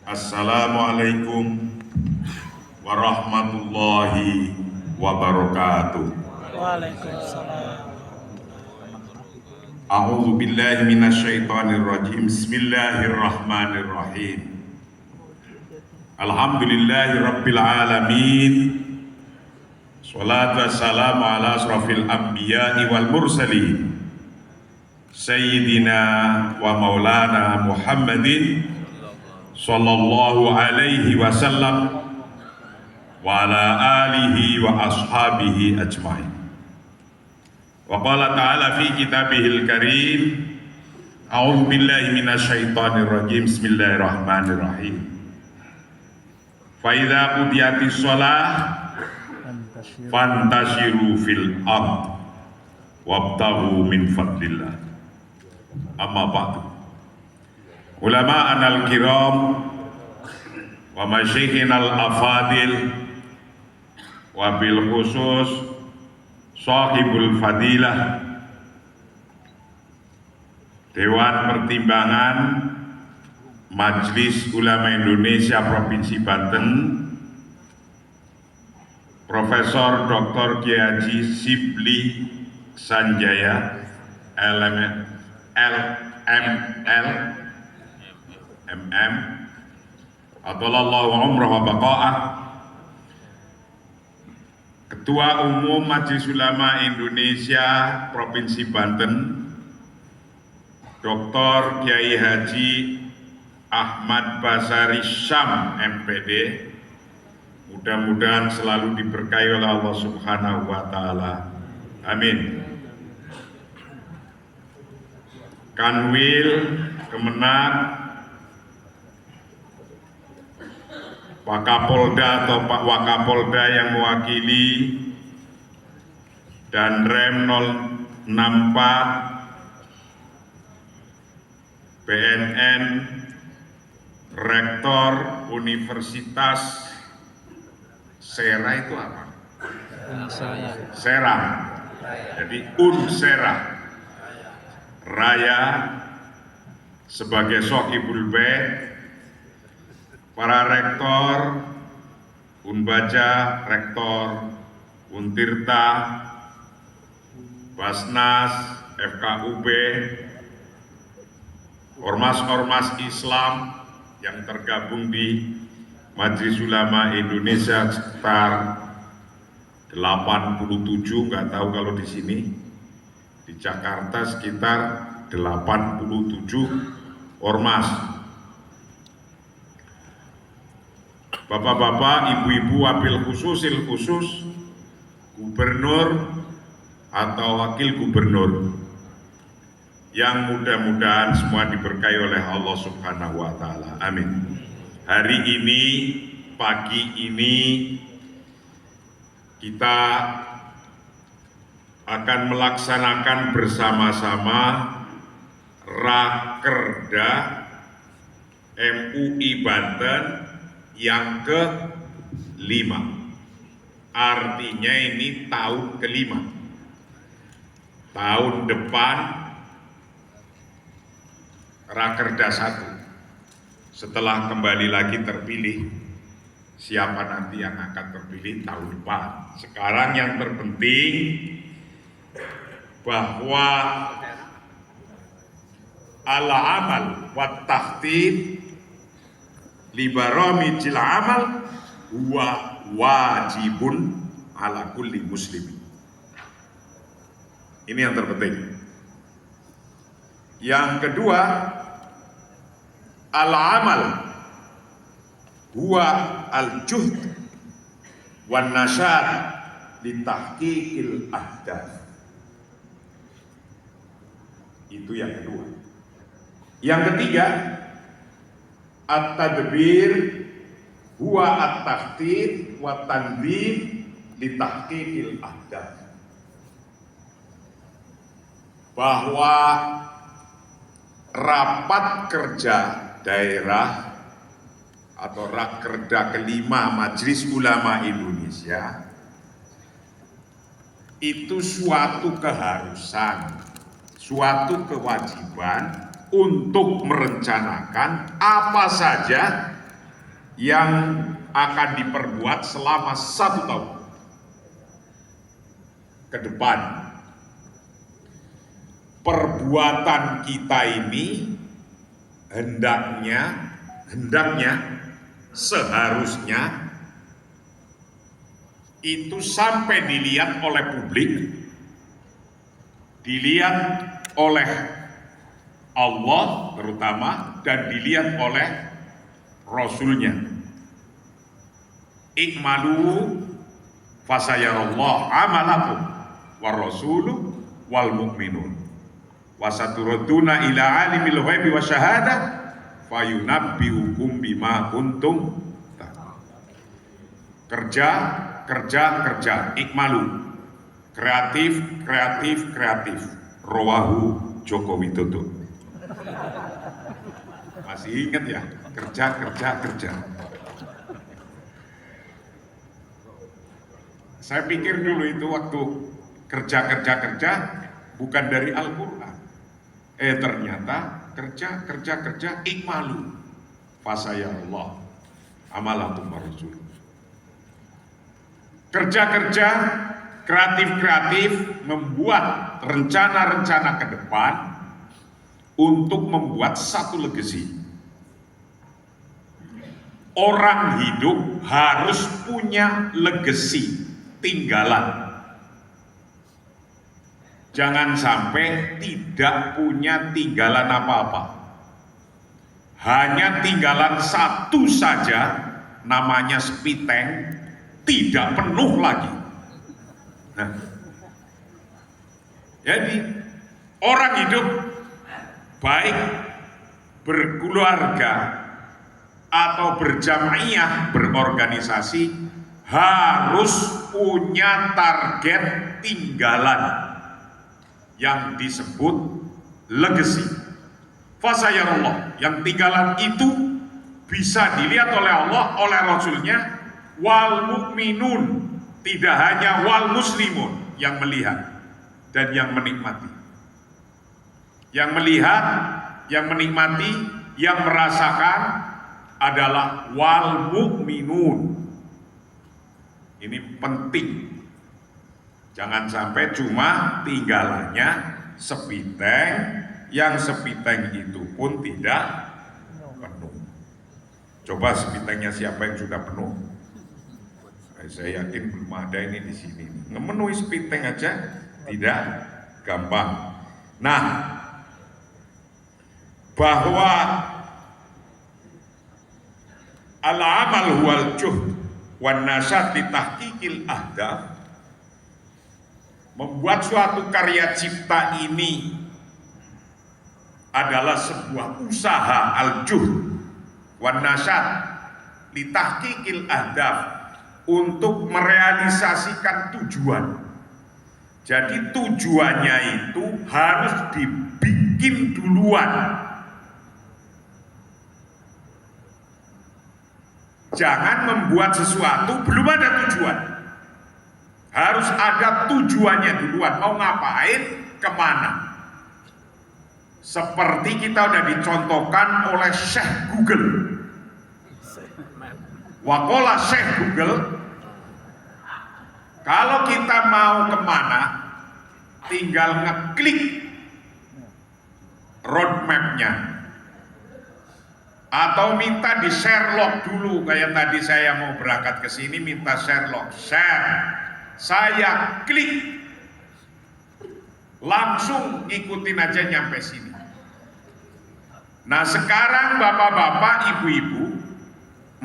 Assalamualaikum warahmatullahi wabarakatuh. Waalaikumsalam. A'udzu billahi minasyaitonir rajim. Bismillahirrahmanirrahim. Alhamdulillahi rabbil alamin. Shalatu wassalamu ala asrafil anbiya'i wal mursalin. Sayyidina wa maulana Muhammadin sallallahu alaihi wasallam wa ala alihi wa ashabihi ajmain. Wa qala ta'ala fi kitabihil karim, a'udzu billahi minasyaitonir rajim. Bismillahirrahmanirrahim. Fa idza qudiyatis shalah fantashiru fil ard wabtaghu min fadlillah. Amma ba'du. Ulama anal kiram wa masyaikhina al afadil wa bil khusus sahibul fadilah Dewan Pertimbangan Majelis Ulama Indonesia Provinsi Banten, Profesor Dr. Kiai Haji Shibli Sanjaya LML Atolallahu umrah wa baqa'ah, Ketua Umum Majelis Ulama Indonesia Provinsi Banten, Dr. Kiai Haji Ahmad Basari Syam MPD, mudah-mudahan selalu diberkahi oleh Allah Subhanahu wa Ta'ala. Amin. Kanwil Kemenag, Wakapolda atau Pak Wakapolda yang mewakili, dan Rem 064, BNN, Rektor Universitas Sera itu apa? Serang. Jadi Unsera Raya sebagai Sohibul Bait, para rektor Unbaja, Rektor Untirta, Basnas, FKUB, ormas-ormas Islam yang tergabung di Majelis Ulama Indonesia sekitar 87, nggak tahu kalau di sini. Di Jakarta sekitar 87 ormas. Bapak-bapak, ibu-ibu, wabil khususil khusus, gubernur atau wakil gubernur, yang mudah-mudahan semua diberkahi oleh Allah Subhanahu wa Ta'ala. Amin. Hari ini, pagi ini, kita akan melaksanakan bersama-sama Rakerda MUI Banten yang ke-5. Artinya ini tahun ke-5. Tahun depan Rakerda 1. Setelah kembali lagi terpilih, siapa nanti yang akan terpilih tahun depan. Sekarang yang terpenting bahwa al-amal wa tahtid libaramijil amal huwa wajibun ala kulli muslimin. Ini yang terpenting. Yang kedua, al-amal huwa al-juhd wan nasyad li tahqiqil ahdaf. Itu yang kedua. Yang ketiga, at-tadbir huwa at-takhtit wa tanzim li tahqiqil ahdaf. Bahwa rapat kerja daerah atau Rakerda ke-5 Majelis Ulama Indonesia itu suatu keharusan, suatu kewajiban untuk merencanakan apa saja yang akan diperbuat selama 1 tahun ke depan. Perbuatan kita ini hendaknya seharusnya itu sampai dilihat oleh publik, dilihat oleh Allah terutama, dan dilihat oleh Rasulnya. Ikmalu fasayarallahu amalakum war rasulu wal mu'minun wasaturaduna ila alimil ghaibi wasyahada fayunabbiukum bima kuntum ta'malun. Kerja, ikmalu, kreatif, rawahu Joko Widodo. Masih ingat ya, kerja. Saya pikir dulu itu waktu kerja bukan dari Al-Quran. Ternyata kerja, ikmalu fasayarallah amalakum rasul. Kerja, kreatif, membuat rencana-rencana ke depan untuk membuat satu legacy. Orang hidup harus punya legacy, tinggalan. Jangan sampai tidak punya tinggalan apa-apa. Hanya tinggalan satu saja, namanya spiteng, tidak penuh lagi. Nah, jadi orang hidup baik berkeluarga atau berjamaiyah, berorganisasi, harus punya target tinggalan yang disebut legacy. Fasayarullah, yang tinggalan itu bisa dilihat oleh Allah, oleh Rasulnya, wal mu'minun, tidak hanya wal muslimun yang melihat dan yang menikmati. Yang melihat, yang menikmati, yang merasakan adalah wal mu'minun. Ini penting. Jangan sampai cuma tinggalannya sepiteng, yang sepiteng itu pun tidak penuh. Coba sepitengnya siapa yang sudah penuh? Saya yakin belum ada ini di sini. Memenuhi sepiteng aja tidak gampang. Nah, bahwa al-amal huwal juhd wan nasat li tahqiqil ahdaf, membuat suatu karya cipta ini adalah sebuah usaha, al-juhd wan nasat li tahqiqil ahdaf, untuk merealisasikan tujuan. Jadi tujuannya itu harus dibikin duluan. Jangan membuat sesuatu belum ada tujuan. Harus ada tujuannya duluan. Mau ngapain, kemana. Seperti kita udah dicontohkan oleh Syekh Google. Wakola Syekh Google, kalau kita mau kemana, tinggal ngeklik roadmap-nya. Atau minta di share log dulu, kayak tadi saya mau berangkat ke sini minta share log, saya klik, langsung ikutin aja nyampe sini. Nah sekarang bapak-bapak, ibu-ibu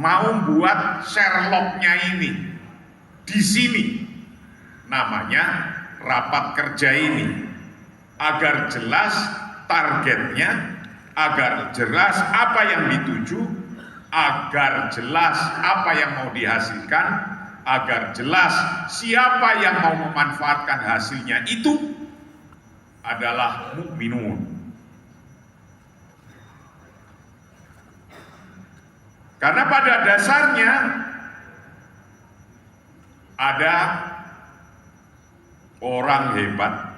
mau buat share log-nya ini di sini, namanya rapat kerja ini, agar jelas targetnya, agar jelas apa yang dituju, agar jelas apa yang mau dihasilkan, agar jelas siapa yang mau memanfaatkan hasilnya, itu adalah mukminun. Karena pada dasarnya ada orang hebat,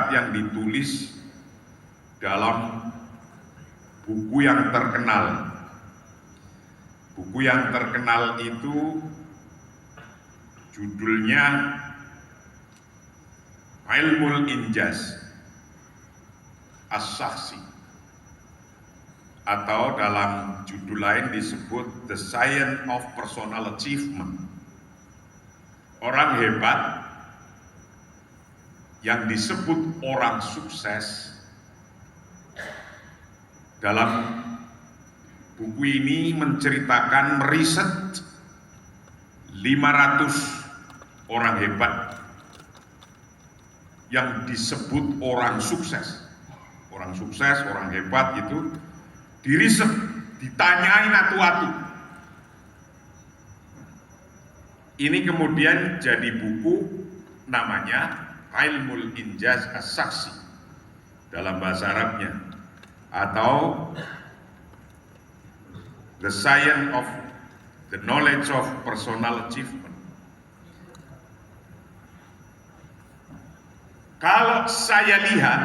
yang ditulis dalam buku yang terkenal. Buku yang terkenal itu judulnya Ilmul Injaz As-Saksi, atau dalam judul lain disebut The Science of Personal Achievement. Orang hebat yang disebut orang sukses dalam buku ini menceritakan meriset 500 orang hebat yang disebut orang sukses. Orang sukses, orang hebat itu diriset, ditanyain atu-atu. Ini kemudian jadi buku namanya Ilmul Injaz As-Saksi dalam bahasa Arabnya, atau The Science of the Knowledge of Personal Achievement. Kalau saya lihat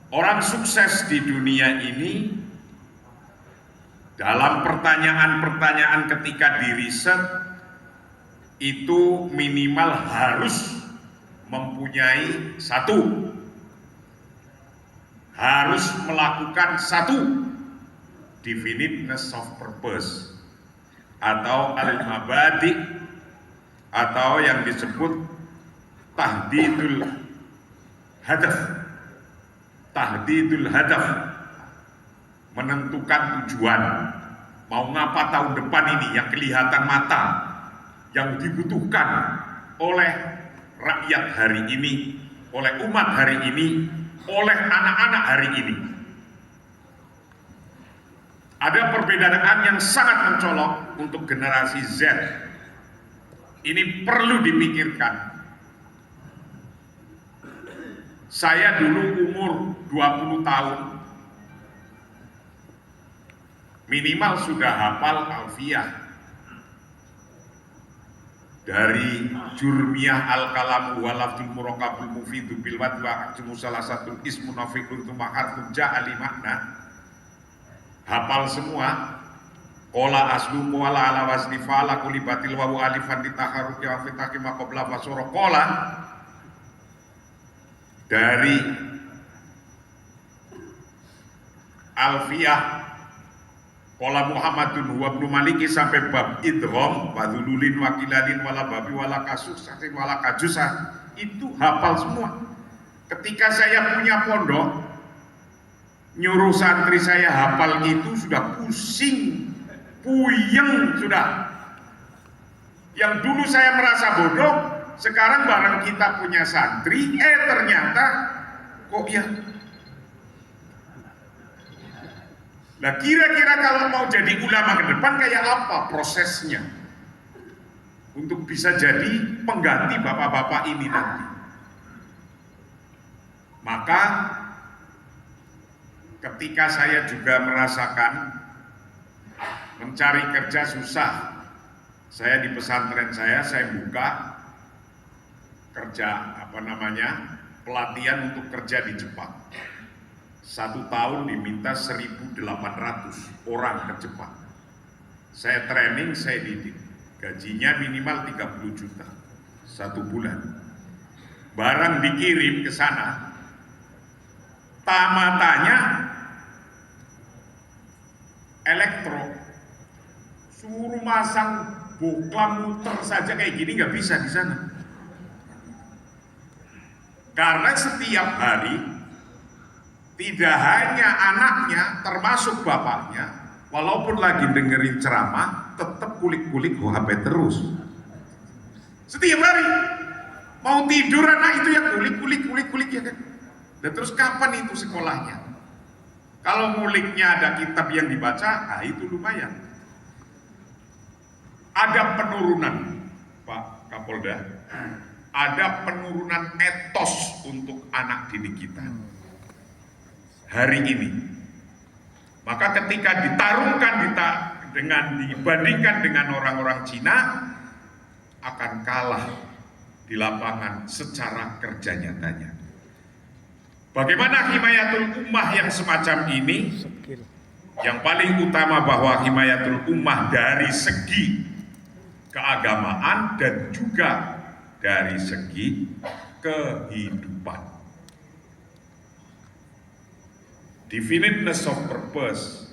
orang sukses di dunia ini dalam pertanyaan-pertanyaan ketika diriset itu minimal harus mempunyai satu, harus melakukan satu, definiteness of purpose atau al-mabadi, atau yang disebut tahdidul hadaf. Tahdidul hadaf, menentukan tujuan, mau ngapa tahun depan ini yang kelihatan mata, yang dibutuhkan oleh rakyat hari ini, oleh umat hari ini, oleh anak-anak hari ini. Ada perbedaan yang sangat mencolok untuk generasi Z. Ini perlu dipikirkan. Saya dulu umur 20 tahun, minimal sudah hafal Alfiyah. Dari Jurmiyah Al-Kalamu Walafdul Murakabul Mufidu Bilwad wa Akjumu salah satu ismu nafiqun tumaharfun ja'ali makna. Hafal semua. Kola aslu kola ala wasni fa'ala kulibatil wawu alifan ditaharuki wa fitaki makobla fasoro kola. Dari Alfiyah Kola Muhammadun huwa ibnu Maliki sampai bab idgham wadhululin wakilalin wala babi wala kasusatin wala kajusah, itu hafal semua. Ketika saya punya pondok, nyuruh santri saya hafal itu sudah pusing, puyeng sudah. Yang dulu saya merasa bodoh, sekarang bareng kita punya santri, ternyata kok ya. Nah, kira-kira kalau mau jadi ulama ke depan kayak apa prosesnya untuk bisa jadi pengganti bapak-bapak ini nanti? Maka ketika saya juga merasakan mencari kerja susah, saya di pesantren saya buka kerja pelatihan untuk kerja di Jepang. 1 tahun diminta 1.800 orang ke Jepang. Saya training, saya didik. Gajinya minimal 30 juta 1 bulan. Barang dikirim ke sana, tamatanya elektro, suruh masang boklam muter saja kayak gini nggak bisa di sana. Karena setiap hari tidak hanya anaknya, termasuk bapaknya, walaupun lagi dengerin ceramah, tetap kulik-kulik HP terus. Setiap hari mau tidur anak itu ya kulik ya kan. Dan terus kapan itu sekolahnya? Kalau nguliknya ada kitab yang dibaca, itu lumayan. Ada penurunan, Pak Kapolda, ada penurunan etos untuk anak didik kita hari ini. Maka ketika dibandingkan dengan orang-orang Cina, akan kalah di lapangan secara kerja nyatanya. Bagaimana himayatul ummah yang semacam ini? Skill. Yang paling utama bahwa himayatul ummah dari segi keagamaan dan juga dari segi kehidupan. Definiteness of purpose,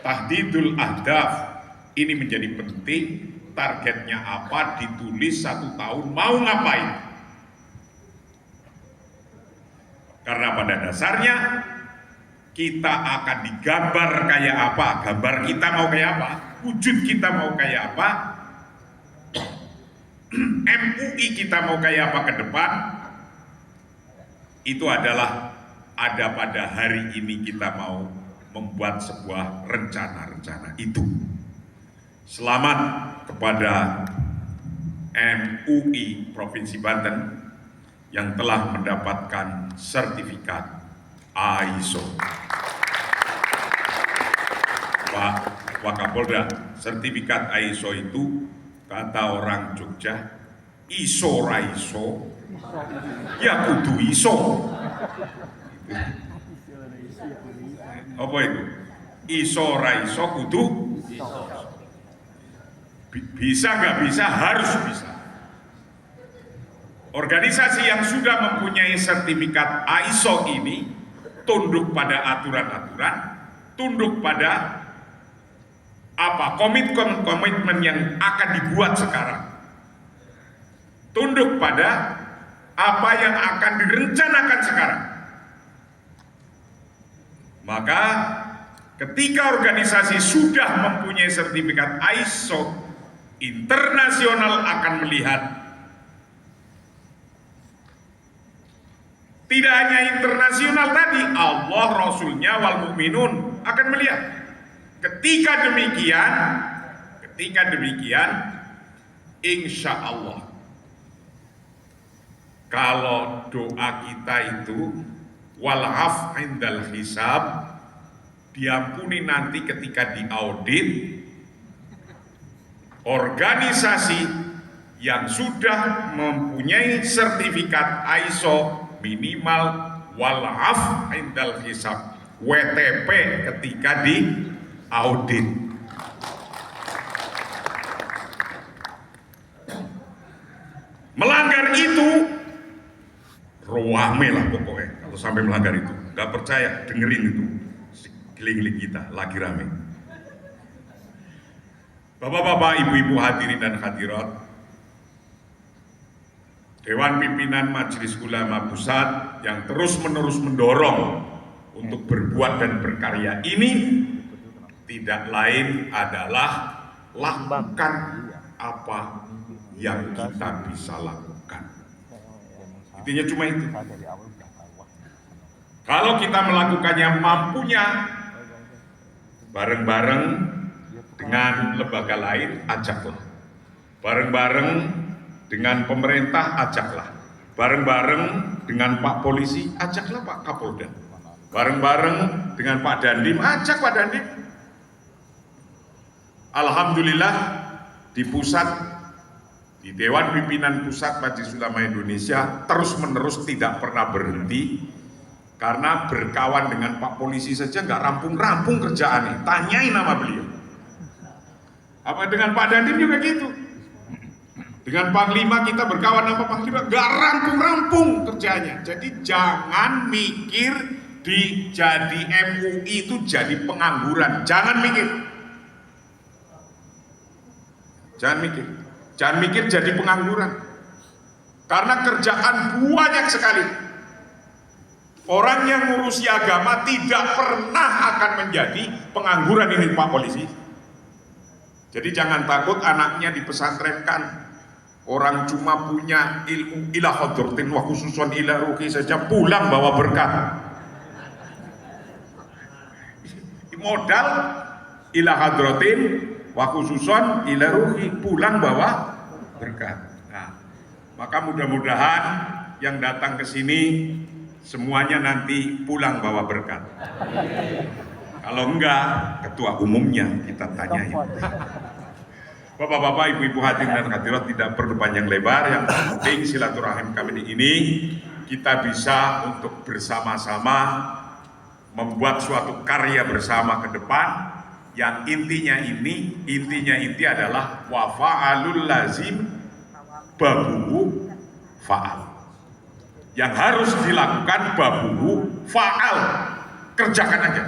tahdidul ahdaf, ini menjadi penting. Targetnya apa, ditulis 1 tahun mau ngapain. Karena pada dasarnya kita akan digambar kayak apa, gambar kita mau kayak apa, wujud kita mau kayak apa, MUI kita mau kayak apa ke depan, itu adalah ada pada hari ini kita mau membuat sebuah rencana-rencana itu. Selamat kepada MUI Provinsi Banten yang telah mendapatkan sertifikat ISO. Pak Wakapolda, sertifikat ISO itu kata orang Jogja, iso raiso, ya kudu iso. Apa itu? Iso raiso kudu bisa nggak bisa, harus bisa. Organisasi yang sudah mempunyai sertifikat ISO ini tunduk pada aturan-aturan, tunduk pada komitmen yang akan dibuat sekarang, tunduk pada apa yang akan direncanakan sekarang. Maka ketika organisasi sudah mempunyai sertifikat ISO, internasional akan melihat. Tidak hanya internasional tadi, Allah, Rasulnya, wal mu'minun akan melihat. Ketika demikian, insya Allah, kalau doa kita itu wal'af indal hisab, diampuni nanti ketika diaudit, organisasi yang sudah mempunyai sertifikat ISO minimal wal'af indal hisab, WTP ketika di audit. Melanggar itu rame lah pokoknya. Kalau sampai melanggar itu, nggak percaya, dengerin itu sekeliling kita lagi rame. Bapak-bapak, ibu-ibu hadirin dan hadirat, Dewan Pimpinan Majelis Ulama Pusat yang terus-menerus mendorong untuk berbuat dan berkarya ini tidak lain adalah lakukan apa yang kita bisa lakukan. Intinya cuma itu. Kalau kita melakukannya mampunya bareng-bareng dengan lembaga lain, ajaklah. Bareng-bareng dengan pemerintah, ajaklah. Bareng-bareng dengan Pak Polisi, ajaklah Pak Kapolda. Bareng-bareng dengan Pak Dandim, ajak Pak Dandim. Alhamdulillah di pusat, di Dewan Pimpinan Pusat Majelis Ulama Indonesia terus-menerus tidak pernah berhenti, karena berkawan dengan Pak Polisi saja nggak rampung-rampung kerjaannya. Tanyain nama beliau. Apa dengan Pak Dandim juga gitu. Dengan Panglima kita berkawan sama Panglima, nggak rampung-rampung kerjanya. Jadi jangan mikir jadi MUI itu jadi pengangguran. Jangan mikir. Jangan mikir jadi pengangguran. Karena kerjaan banyak sekali. Orang yang ngurusi agama tidak pernah akan menjadi pengangguran ini Pak Polisi. Jadi jangan takut anaknya dipesantrenkan. Orang cuma punya ilmu ila hadratin wa khususan ila ruhi saja pulang bawa berkat. Modal ila hadratin wa khususan ila ruhi, pulang bawa berkat. Nah, maka mudah-mudahan yang datang ke sini semuanya nanti pulang bawa berkat. Kalau enggak, ketua umumnya kita tanyain. Bapak-bapak, ibu-ibu hadirin dan hadirat, tidak perlu panjang lebar, yang penting silaturahim kami ini kita bisa untuk bersama-sama membuat suatu karya bersama ke depan yang intinya inti adalah wa fa'alul lazim babuhu fa'al. Yang harus dilakukan babuhu fa'al, kerjakan aja.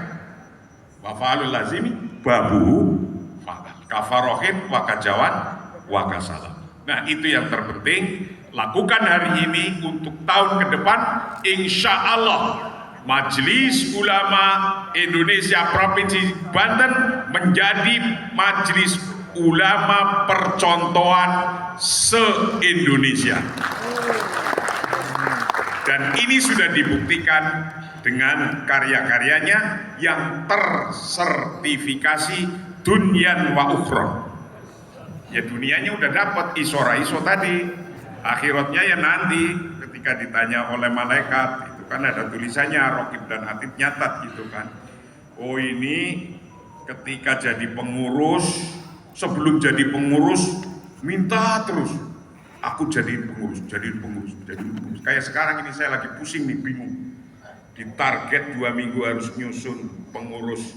Wa fa'alul lazim babuhu fa'al. Kafarohin wa kajawan wa kasalam. Nah, itu yang terpenting, lakukan hari ini untuk tahun ke depan. Insya Allah Majelis Ulama Indonesia Provinsi Banten menjadi majelis ulama percontohan se-Indonesia. Dan ini sudah dibuktikan dengan karya-karyanya yang tersertifikasi dunyan wa ukhra. Ya, dunianya udah dapat iso tadi, akhiratnya ya nanti ketika ditanya oleh malaikat. Kan ada tulisannya Raqib dan Atid nyatat gitu kan. Oh, ini ketika jadi pengurus, sebelum jadi pengurus minta terus, aku jadi pengurus. Kayak sekarang ini saya lagi pusing nih, bingung. Di target 2 minggu harus nyusun pengurus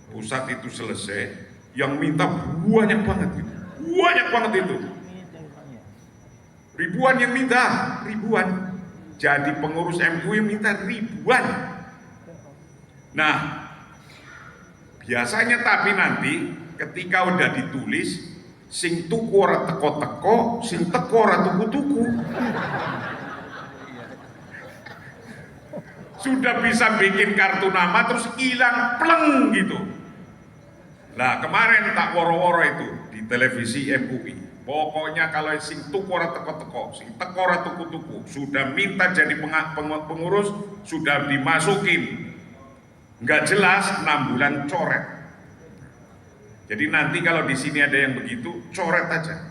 pusat itu selesai. Yang minta banyak banget gitu. Banyak banget itu. Ribuan yang minta, ribuan. Jadi pengurus MUI minta ribuan. Nah, biasanya tapi nanti ketika udah ditulis, sing tuku ora teko-teko, sing teko ora tuku-tuku. Sudah bisa bikin kartu nama terus hilang pleng gitu. Nah, kemarin tak woro-woro itu di televisi MUI. Pokoknya kalau sing tuku ora teko-teko, sing teko ora tuku-tuku, sudah minta jadi pengurus, sudah dimasukin. Nggak jelas 6 bulan coret. Jadi nanti kalau di sini ada yang begitu, coret aja.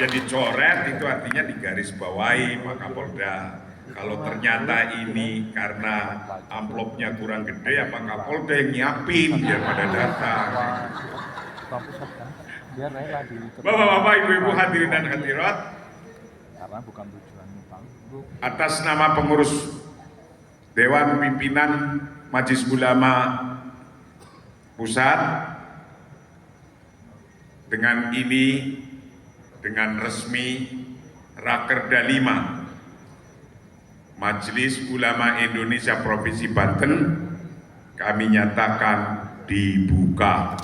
Ya dicoret itu artinya digaris bawahi Pak Kapolda. Kalau ternyata ini karena amplopnya kurang gede, ya Pak Kapolda yang nyiapin biar pada datang. Bapak-bapak, ibu-ibu hadirin dan hadirat, atas nama pengurus Dewan Pimpinan Majelis Ulama Pusat, dengan ini, dengan resmi Rakerda 5 Majelis Ulama Indonesia Provinsi Banten, kami nyatakan dibuka.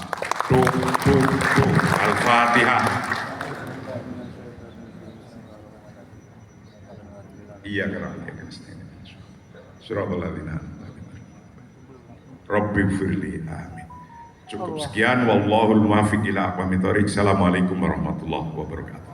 Al-Fatihah. Iya kerana Surabaya. Rabbi firli, amin. Cukup sekian, wallahul muwaffiq ila aqwamit thoriq. Assalamualaikum warahmatullahi wabarakatuh.